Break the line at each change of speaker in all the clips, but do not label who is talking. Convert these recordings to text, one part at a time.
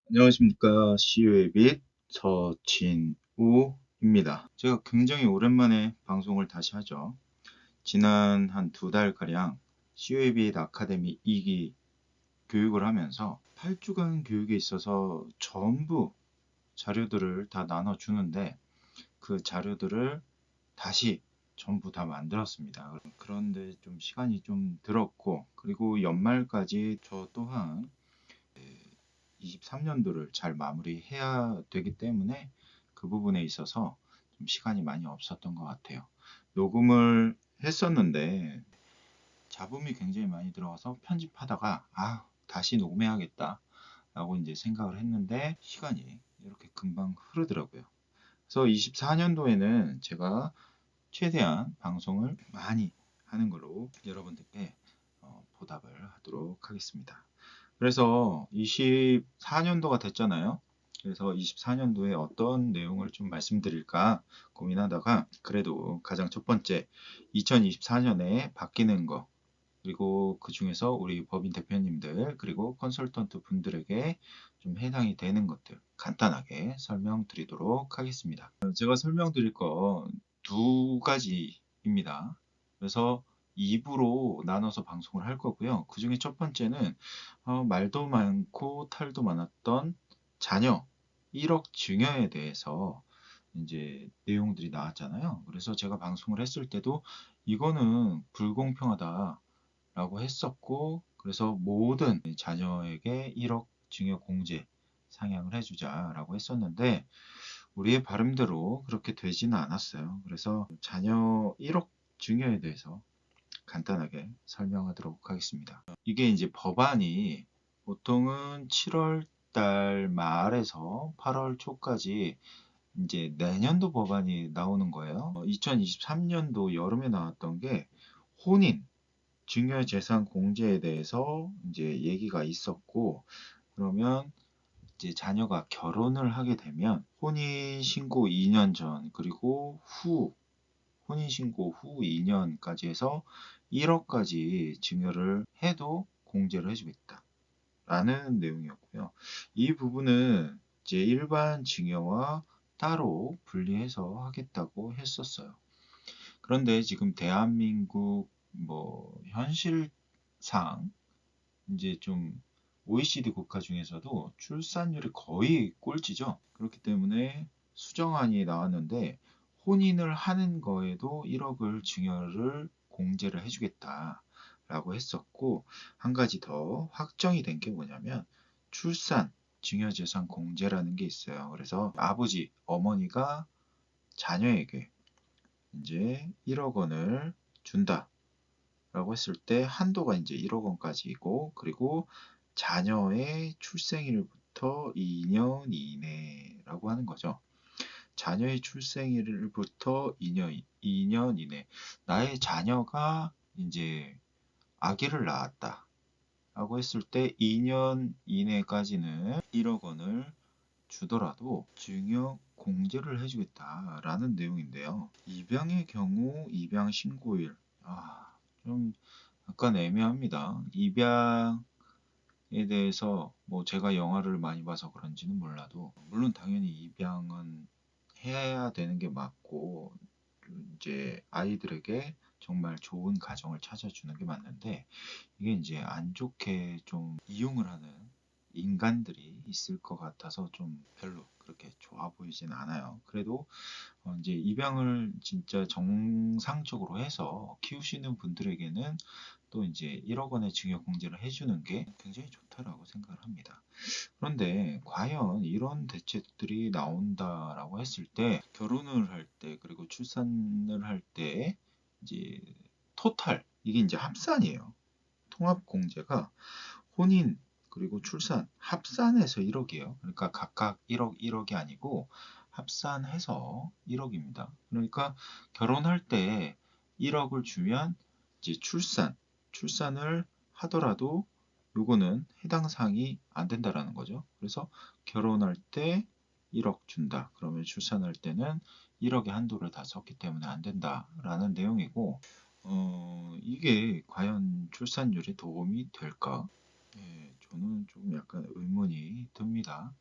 안녕하십니까. CU의 빛 서진우입니다. 제가 굉장히 오랜만에 방송을 다시 하죠. 지난 한 2달가량 CU의 빛 아카데미 2기 교육을 하면서 8주간 교육에 있어서 전부 자료들을 다 나눠주는데 그 자료들을 다시 전부 다 만들었습니다. 그런데 좀 시간이 좀 들었고, 그리고 연말까지 저 또한 23년도를 잘 마무리해야 되기 때문에 그 부분에 있어서 좀 시간이 많이 없었던 것 같아요. 녹음을 했었는데 잡음이 굉장히 많이 들어가서 편집하다가 다시 녹음해야겠다 라고 이제 생각을 했는데 시간이 이렇게 금방 흐르더라고요. 그래서 24년도에는 제가 최대한 방송을 많이 하는 걸로 여러분들께 보답을 하도록 하겠습니다. 그래서 24년도가 됐잖아요. 그래서 24년도에 어떤 내용을 좀 말씀드릴까 고민하다가 그래도 가장 첫 번째 2024년에 바뀌는 거, 그리고 그 중에서 우리 법인 대표님들 그리고 컨설턴트 분들에게 좀 해당이 되는 것들 간단하게 설명드리도록 하겠습니다. 제가 설명드릴 거 2가지입니다. 그래서 2부로 나눠서 방송을 할 거고요. 그 중에 첫 번째는 말도 많고 탈도 많았던 자녀 1억 증여에 대해서 이제 내용들이 나왔잖아요. 그래서 제가 방송을 했을 때도 이거는 불공평하다라고 했었고, 그래서 모든 자녀에게 1억 증여 공제 상향을 해주자라고 했었는데 우리의 바람대로 그렇게 되지는 않았어요. 그래서 자녀 1억 증여에 대해서 간단하게 설명하도록 하겠습니다. 이게 이제 법안이 보통은 7월 달 말에서 8월 초까지 이제 내년도 법안이 나오는 거예요. 2023년도 여름에 나왔던 게 혼인, 증여재산 공제에 대해서 이제 얘기가 있었고, 그러면 이제 자녀가 결혼을 하게 되면 혼인신고 2년 전, 그리고 혼인신고 후 2년까지 해서 1억까지 증여를 해도 공제를 해주겠다. 라는 내용이었고요. 이 부분은 이제 일반 증여와 따로 분리해서 하겠다고 했었어요. 그런데 지금 대한민국 현실상 이제 좀 OECD 국가 중에서도 출산율이 거의 꼴찌죠. 그렇기 때문에 수정안이 나왔는데 혼인을 하는 거에도 1억을 증여를 공제를 해주겠다라고 했었고, 한 가지 더 확정이 된 게 뭐냐면 출산 증여재산 공제라는 게 있어요. 그래서 아버지, 어머니가 자녀에게 이제 1억 원을 준다. 라고 했을 때 한도가 이제 1억 원까지이고, 그리고 자녀의 출생일부터 2년 이내라고 하는 거죠. 자녀의 출생일부터 2년 이내. 나의 자녀가 이제 아기를 낳았다. 라고 했을 때 2년 이내까지는 1억 원을 주더라도 증여 공제를 해주겠다라는 내용인데요. 입양의 경우 입양 신고일. 좀 약간 애매합니다. 입양에 대해서 제가 영화를 많이 봐서 그런지는 몰라도 물론 당연히 입양은 해야 되는 게 맞고 이제 아이들에게 정말 좋은 가정을 찾아주는 게 맞는데 이게 이제 안 좋게 좀 이용을 하는 인간들이 있을 것 같아서 좀 별로 그렇게 좋아 보이진 않아요. 그래도 이제 입양을 진짜 정상적으로 해서 키우시는 분들에게는 또 이제 1억 원의 증여 공제를 해주는 게 굉장히 좋다라고 생각을 합니다. 그런데 과연 이런 대책들이 나온다라고 했을 때 결혼을 할 때 그리고 출산을 할 때 이제 토탈 이게 이제 합산이에요. 통합 공제가 혼인 그리고 출산 합산해서 1억이에요. 그러니까 각각 1억, 1억이 아니고 합산해서 1억입니다. 그러니까 결혼할 때 1억을 주면 이제 출산을 하더라도 요거는 해당 사항이 안 된다라는 거죠. 그래서 결혼할 때 1억 준다. 그러면 출산할 때는 1억의 한도를 다 썼기 때문에 안 된다라는 내용이고 이게 과연 출산율에 도움이 될까? 예, 저는 좀 약간 의문이 듭니다.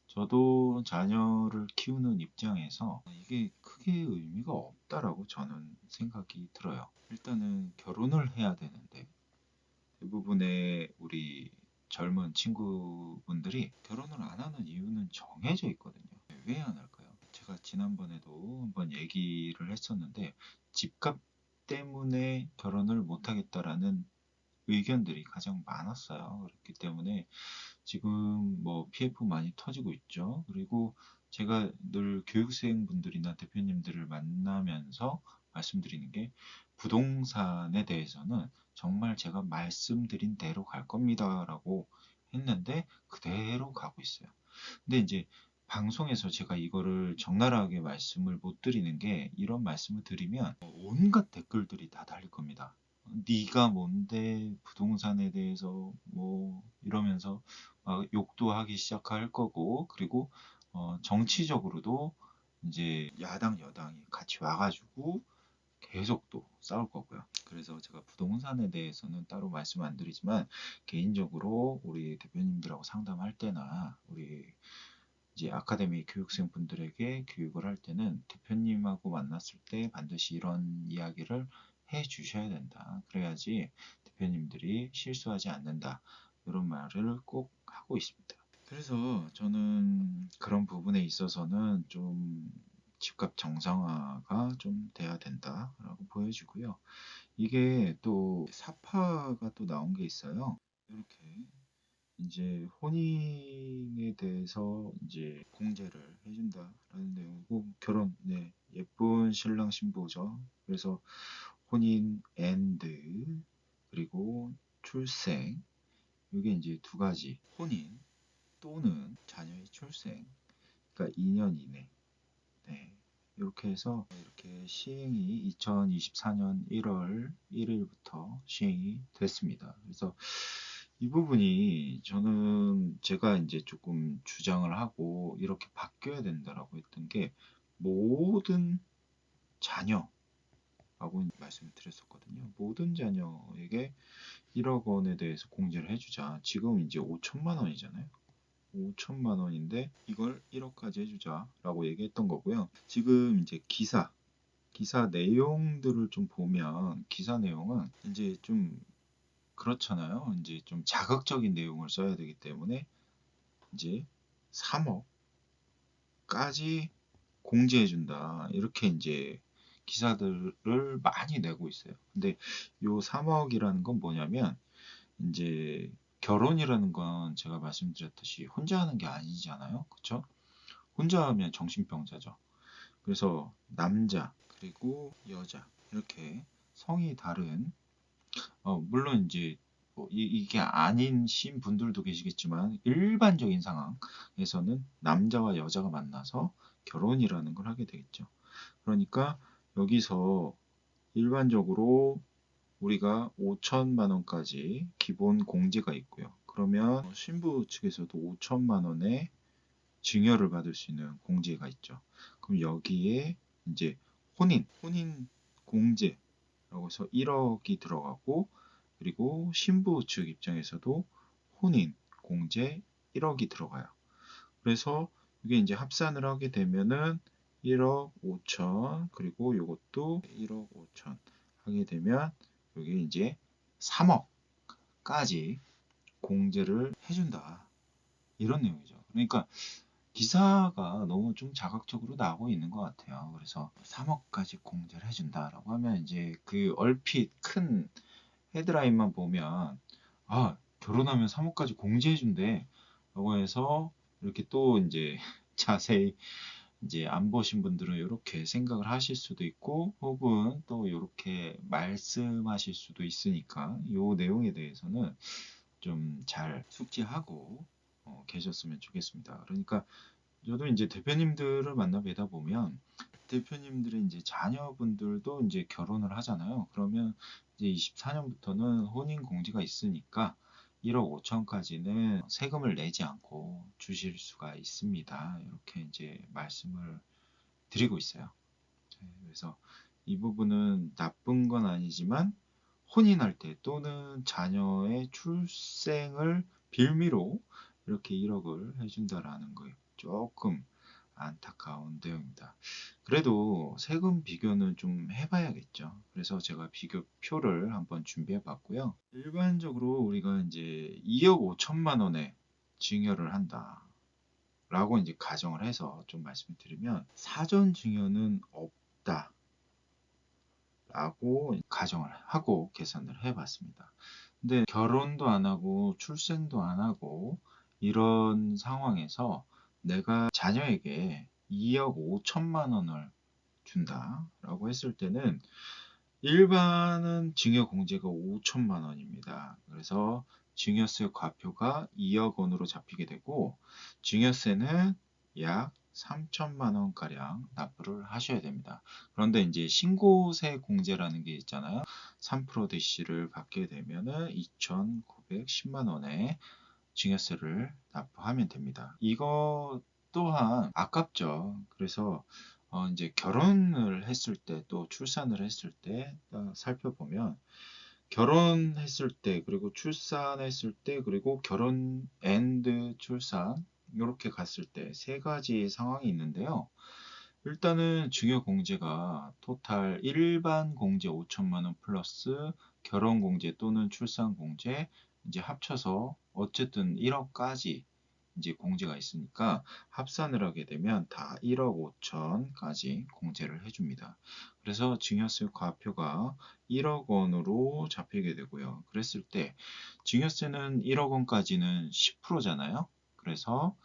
저도 자녀를 키우는 입장에서 이게 크게 의미가 없다라고 저는 생각이 들어요. 일단은 결혼을 해야 되는데 대부분의 우리 젊은 친구분들이 결혼을 안 하는 이유는 정해져 있거든요. 왜 안 할까요? 제가 지난번에도 한번 얘기를 했었는데 집값 때문에 결혼을 못 하겠다라는 의견들이 가장 많았어요. 그렇기 때문에 지금 뭐 PF 많이 터지고 있죠. 그리고 제가 늘 교육생분들이나 대표님들을 만나면서 말씀드리는 게 부동산에 대해서는 정말 제가 말씀드린 대로 갈 겁니다라고 했는데 그대로 가고 있어요. 근데 이제 방송에서 제가 이거를 적나라하게 말씀을 못 드리는 게 이런 말씀을 드리면 온갖 댓글들이 다 달릴 겁니다. 네가 뭔데 부동산에 대해서 뭐 이러면서 막 욕도 하기 시작할 거고 그리고 정치적으로도 이제 야당 여당이 같이 와가지고 계속 또 싸울 거고요. 그래서 제가 부동산에 대해서는 따로 말씀 안 드리지만 개인적으로 우리 대표님들하고 상담할 때나 우리 이제 아카데미 교육생 분들에게 교육을 할 때는 대표님하고 만났을 때 반드시 이런 이야기를 해 주셔야 된다. 그래야지 대표님들이 실수하지 않는다. 이런 말을 꼭 하고 있습니다. 그래서 저는 그런 부분에 있어서는 좀 집값 정상화가 좀 돼야 된다라고 보여지고요. 이게 또 사파가 또 나온 게 있어요. 이렇게 이제 혼인에 대해서 이제 공제를 해준다라는 내용이고 결혼, 네, 예쁜 신랑 신부죠. 그래서 혼인 앤드 그리고 출생 이게 이제 두 가지 혼인 또는 자녀의 출생 그러니까 2년 이내 네. 이렇게 해서 이렇게 시행이 2024년 1월 1일부터 시행이 됐습니다. 그래서 이 부분이 저는 제가 이제 조금 주장을 하고 이렇게 바뀌어야 된다라고 했던 게 모든 자녀라고 말씀을 드렸었거든요. 모든 자녀에게 1억 원에 대해서 공제를 해주자. 지금 이제 5천만 원이잖아요. 5천만 원인데 이걸 1억까지 해주자라고 얘기했던 거고요. 지금 이제 기사 내용들을 좀 보면 기사 내용은 이제 좀 그렇잖아요. 이제 좀 자극적인 내용을 써야 되기 때문에 이제 3억까지 공제해준다. 이렇게 이제 기사들을 많이 내고 있어요. 근데 요 3억이라는 건 뭐냐면 이제 결혼이라는 건 제가 말씀드렸듯이 혼자 하는 게 아니잖아요. 그쵸? 혼자 하면 정신병자죠. 그래서 남자 그리고 여자 이렇게 성이 다른 물론 이제 뭐 이게 아닌 신 분들도 계시겠지만 일반적인 상황에서는 남자와 여자가 만나서 결혼이라는 걸 하게 되겠죠. 그러니까 여기서 일반적으로 우리가 5천만 원까지 기본 공제가 있고요. 그러면 신부 측에서도 5천만 원의 증여를 받을 수 있는 공제가 있죠. 그럼 여기에 이제 혼인 공제라고 해서 1억이 들어가고 그리고 신부 측 입장에서도 혼인 공제 1억이 들어가요. 그래서 이게 이제 합산을 하게 되면은 1억 5천 그리고 이것도 1억 5천 하게 되면 여기 이제 3억까지 공제를 해준다. 이런 내용이죠. 그러니까 기사가 너무 좀 자극적으로 나오고 있는 것 같아요. 그래서 3억까지 공제를 해준다라고 하면 이제 그 얼핏 큰 헤드라인만 보면 아 결혼하면 3억까지 공제해준대 라고 해서 이렇게 또 이제 자세히 이제 안 보신 분들은 이렇게 생각을 하실 수도 있고 혹은 또 이렇게 말씀하실 수도 있으니까 이 내용에 대해서는 좀 잘 숙지하고 계셨으면 좋겠습니다. 그러니까 저도 이제 대표님들을 만나 뵈다 보면 대표님들의 이제 자녀분들도 이제 결혼을 하잖아요. 그러면 이제 24년부터는 혼인 공제가 있으니까 1억 5천까지는 세금을 내지 않고 주실 수가 있습니다. 이렇게 이제 말씀을 드리고 있어요. 그래서 이 부분은 나쁜 건 아니지만 혼인할 때 또는 자녀의 출생을 빌미로 이렇게 1억을 해준다라는 거예요. 조금 안타까운 내용입니다. 그래도 세금 비교는 좀 해봐야겠죠. 그래서 제가 비교표를 한번 준비해 봤고요. 일반적으로 우리가 이제 2억 5천만 원에 증여를 한다. 라고 이제 가정을 해서 좀 말씀을 드리면 사전 증여는 없다. 라고 가정을 하고 계산을 해 봤습니다. 근데 결혼도 안 하고 출생도 안 하고 이런 상황에서 내가 자녀에게 2억 5천만 원을 준다라고 했을 때는 일반은 증여공제가 5천만 원입니다. 그래서 증여세 과표가 2억 원으로 잡히게 되고 증여세는 약 3천만 원가량 납부를 하셔야 됩니다. 그런데 이제 신고세 공제라는 게 있잖아요. 3%DC를 받게 되면은 2,910만 원의 증여세를 납부하면 됩니다. 이거 또한 아깝죠. 그래서 이제 결혼을 했을 때 또 출산을 했을 때 살펴보면 결혼했을 때 그리고 출산했을 때 그리고 결혼 앤드 출산 이렇게 갔을 때 세 가지 상황이 있는데요. 일단은 증여공제가 토탈 일반 공제 5천만 원 플러스 결혼 공제 또는 출산 공제 이제 합쳐서 어쨌든 1억까지 이제 공제가 있으니까 합산을 하게 되면 다 1억 5천까지 공제를 해줍니다. 그래서 증여세 과표가 1억 원으로 잡히게 되고요. 그랬을 때 증여세는 1억 원까지는 10%잖아요. 그래서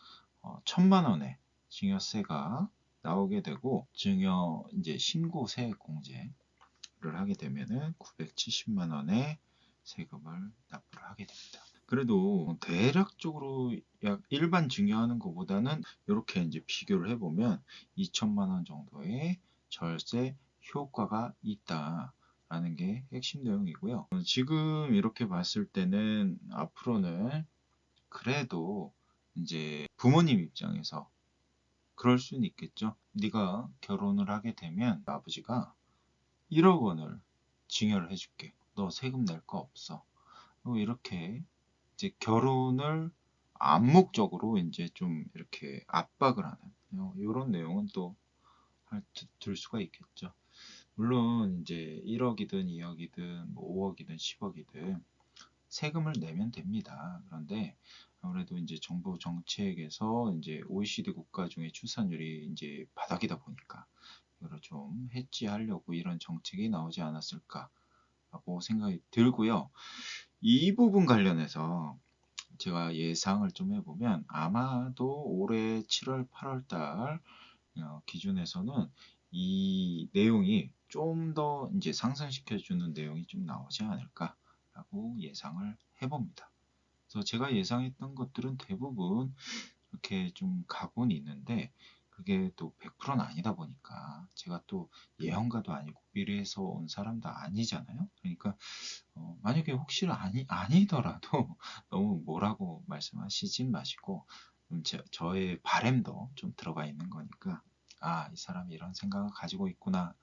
1천만 원의 증여세가 나오게 되고 증여 이제 신고세 공제를 하게 되면은 970만 원의 세금을 납부를 하게 됩니다. 그래도 대략적으로 약 일반 증여하는 것보다는 이렇게 이제 비교를 해보면 2천만 원 정도의 절세 효과가 있다라는 게 핵심 내용이고요. 지금 이렇게 봤을 때는 앞으로는 그래도 이제 부모님 입장에서 그럴 수는 있겠죠. 네가 결혼을 하게 되면 아버지가 1억 원을 증여를 해줄게. 너 세금 낼 거 없어. 이렇게 이제 결혼을 암묵적으로 이제 좀 이렇게 압박을 하는 이런 내용은 또 들 수가 있겠죠. 물론 이제 1억이든 2억이든 뭐 5억이든 10억이든 세금을 내면 됩니다. 그런데 아무래도 이제 정부 정책에서 이제 OECD 국가 중에 출산율이 이제 바닥이다 보니까 이거를 좀 해지하려고 이런 정책이 나오지 않았을까라고 생각이 들고요. 이 부분 관련해서 제가 예상을 좀 해보면 아마도 올해 7월, 8월 달 기준에서는 이 내용이 좀 더 이제 상승시켜주는 내용이 좀 나오지 않을까라고 예상을 해봅니다. 그래서 제가 예상했던 것들은 대부분 이렇게 좀 가곤 있는데 그게 또 100%는 아니다 보니까 제가 또 예언가도 아니고 미래에서 온 사람도 아니잖아요. 그러니까 만약에 혹시 아니더라도 너무 뭐라고 말씀하시진 마시고 저의 바램도 좀 들어가 있는 거니까 이 사람이 이런 생각을 가지고 있구나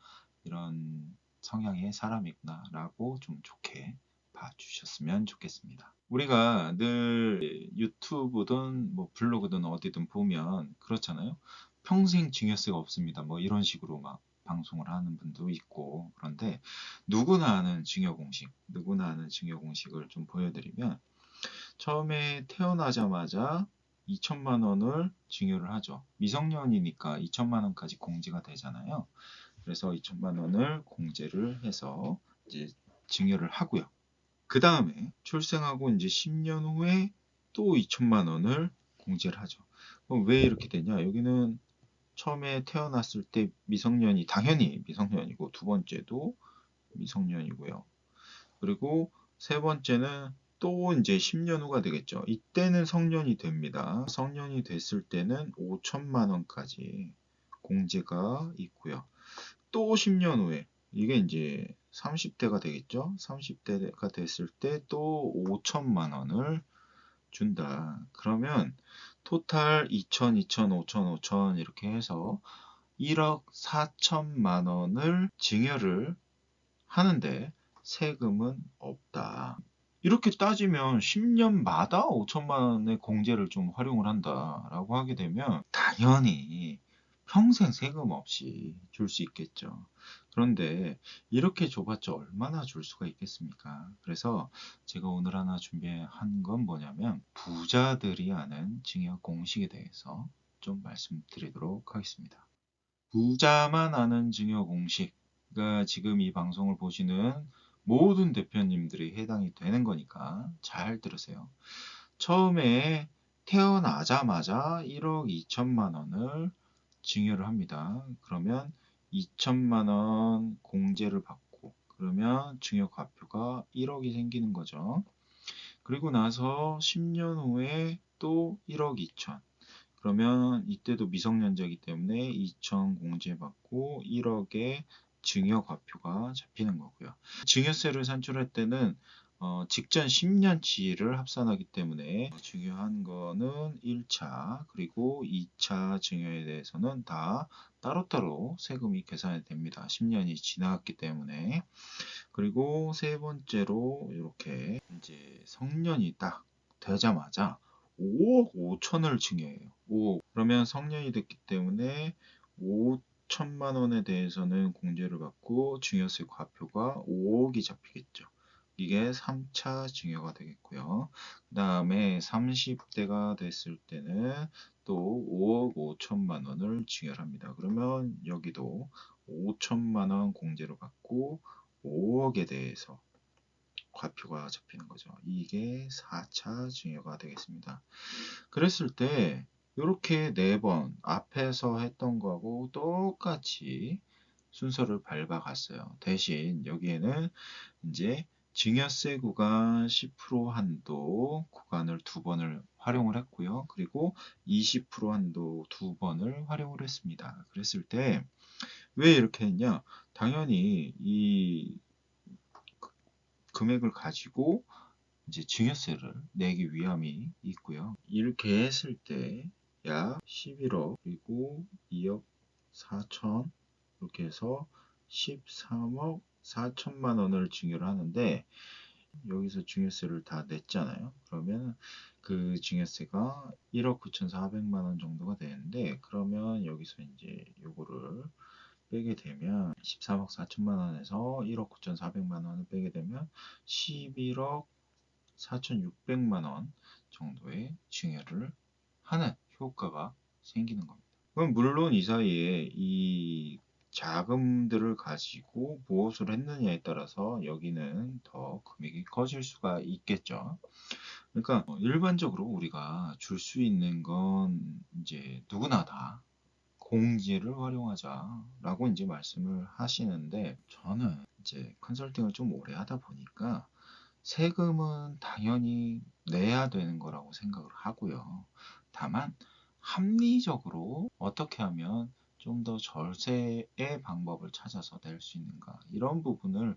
이런 성향의 사람이구나 라고 좀 좋게 봐주셨으면 좋겠습니다. 우리가 늘 유튜브든 뭐 블로그든 어디든 보면 그렇잖아요. 평생 증여세가 없습니다. 뭐 이런 식으로 막 방송을 하는 분도 있고 그런데 누구나 아는 증여 공식을 좀 보여드리면 처음에 태어나자마자 2천만 원을 증여를 하죠. 미성년이니까 2천만 원까지 공제가 되잖아요. 그래서 2천만 원을 공제를 해서 이제 증여를 하고요. 그 다음에 출생하고 이제 10년 후에 또 2천만 원을 공제를 하죠. 그럼 왜 이렇게 되냐? 여기는 처음에 태어났을 때 미성년이 당연히 미성년이고 두 번째도 미성년이고요. 그리고 세 번째는 또 이제 10년 후가 되겠죠. 이때는 성년이 됩니다. 성년이 됐을 때는 5천만 원까지 공제가 있고요. 또 10년 후에 이게 이제 30대가 되겠죠. 30대가 됐을 때 또 5천만 원을 준다. 그러면 토탈 2천, 2천, 5천, 5천 이렇게 해서 1억 4천만 원을 증여를 하는데 세금은 없다. 이렇게 따지면 10년마다 5천만 원의 공제를 좀 활용을 한다라고 하게 되면 당연히 평생 세금 없이 줄 수 있겠죠. 그런데 이렇게 줘봤자 얼마나 줄 수가 있겠습니까? 그래서 제가 오늘 하나 준비한 건 뭐냐면 부자들이 아는 증여 공식에 대해서 좀 말씀드리도록 하겠습니다. 부자만 아는 증여 공식. 그러니까 지금 이 방송을 보시는 모든 대표님들이 해당이 되는 거니까 잘 들으세요. 처음에 태어나자마자 1억 2천만 원을 증여를 합니다. 그러면 2천만 원 공제를 받고 그러면 증여과표가 1억이 생기는 거죠. 그리고 나서 10년 후에 또 1억 2천. 그러면 이때도 미성년자이기 때문에 2천 공제받고 1억의 증여과표가 잡히는 거고요. 증여세를 산출할 때는 직전 10년치를 합산하기 때문에 중요한 거는 1차 그리고 2차 증여에 대해서는 다 따로따로 세금이 계산이 됩니다. 10년이 지나갔기 때문에. 그리고 세 번째로 이렇게 이제 성년이 딱 되자마자 5억 5천을 증여해요. 5억. 그러면 성년이 됐기 때문에 5천만 원에 대해서는 공제를 받고 증여세 과표가 5억이 잡히겠죠. 이게 3차 증여가 되겠고요. 그 다음에 30대가 됐을 때는 또 5억 5천만 원을 증여를 합니다. 그러면 여기도 5천만 원 공제를 받고 5억에 대해서 과표가 잡히는 거죠. 이게 4차 증여가 되겠습니다. 그랬을 때 이렇게 4번 앞에서 했던 거하고 똑같이 순서를 밟아갔어요. 대신 여기에는 이제 증여세 구간 10% 한도 구간을 2번을 활용을 했고요. 그리고 20% 한도 2번을 활용을 했습니다. 그랬을 때 왜 이렇게 했냐? 당연히 이 금액을 가지고 이제 증여세를 내기 위함이 있고요. 이렇게 했을 때 약 11억 그리고 2억 4천 이렇게 해서 13억 4천만 원을 증여를 하는데 여기서 증여세를 다 냈잖아요. 그러면 그 증여세가 1억 9,400만 원 정도가 되는데 그러면 여기서 이제 요거를 빼게 되면 13억 4천만 원에서 1억 9,400만 원을 빼게 되면 11억 4,600만 원 정도의 증여를 하는 효과가 생기는 겁니다. 그럼 물론 이 사이에 이 자금들을 가지고 무엇을 했느냐에 따라서 여기는 더 금액이 커질 수가 있겠죠. 그러니까 일반적으로 우리가 줄 수 있는 건 이제 누구나 다 공지를 활용하자라고 이제 말씀을 하시는데 저는 이제 컨설팅을 좀 오래 하다 보니까 세금은 당연히 내야 되는 거라고 생각을 하고요. 다만 합리적으로 어떻게 하면 좀 더 절세의 방법을 찾아서 낼 수 있는가 이런 부분을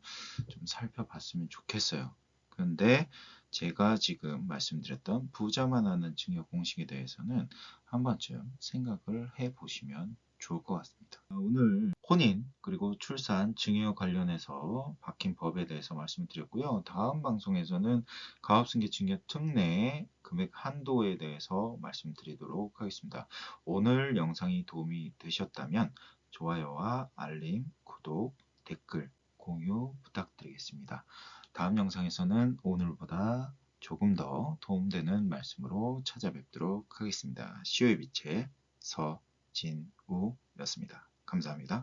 좀 살펴봤으면 좋겠어요. 그런데 제가 지금 말씀드렸던 부자만 하는 증여 공식에 대해서는 한 번쯤 생각을 해 보시면 좋을 것 같습니다. 오늘 혼인 그리고 출산 증여 관련해서 박힌 법에 대해서 말씀드렸고요. 다음 방송에서는 가압승계 증여 특례 금액 한도에 대해서 말씀드리도록 하겠습니다. 오늘 영상이 도움이 되셨다면 좋아요와 알림, 구독, 댓글, 공유 부탁드리겠습니다. 다음 영상에서는 오늘보다 조금 더 도움되는 말씀으로 찾아뵙도록 하겠습니다. 시오의 빛의 서진우였습니다. 감사합니다.